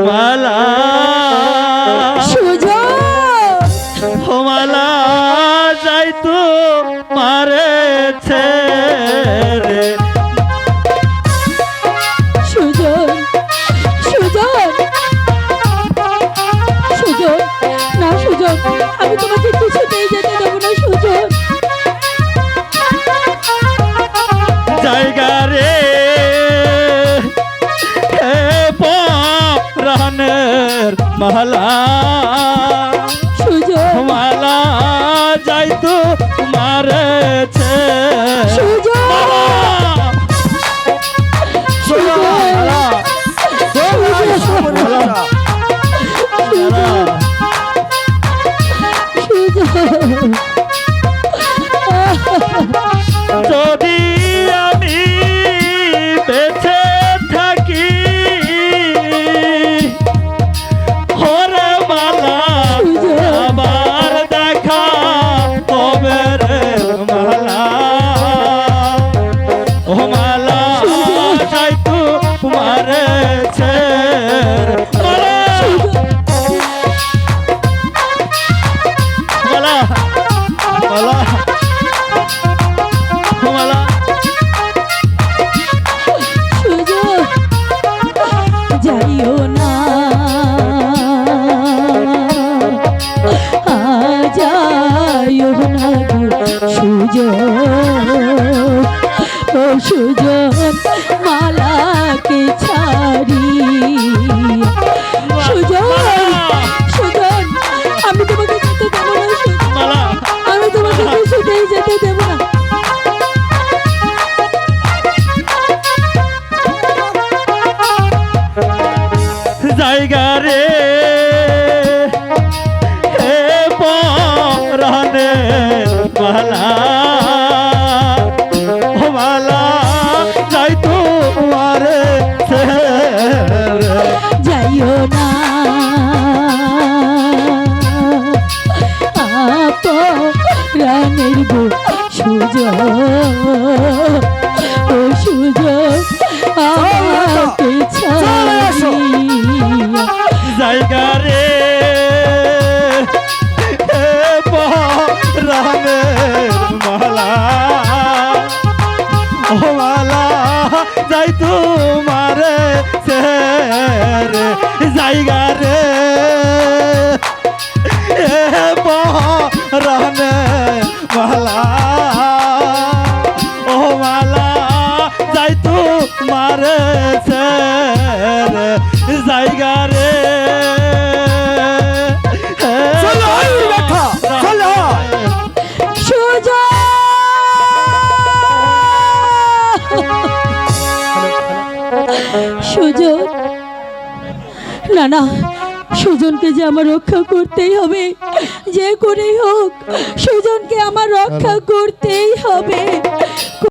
মালা সুজন মালা যাই তো মারেছে রে সুজন সুজন সুজন না সুজন আমি তোমাকে কিছুতেই যেতে দেবো না সুজন জায়গা রে প্রাণের মালা সুজন মালা যাই তো মারেছে সুজন যদি আমি বেঁচে থাকি হরে মালা আবার দেখা হবে রে মালা ও মালা যাই তো মারেছে মালা মালা মালা সুজন যাইও না যাইও না সুজন ও সুজন মালাকে ছাড়ি সুজন সুজন আমি তোমাকে যেতে দেবো না সুজন মালা আমি তোমাকে কিছুতেই যেতে দেবো না জায়গা রে হে পরানে মালা ও মালা যাই তো মারে যাইও না প্রাণের গো সুজন ও সুজন আমাকে ছাড়ি জায়গা রে হে পরানে মালা ও মালা যাই তো মারে জায়গা রে পরানে মালা ও মালা যাই তো মারে জায়গা রে সুজন না না সুজনকে যে আমার রক্ষা করতেই হবে যে করেই হোক সুজনকে আমার রক্ষা করতেই হবে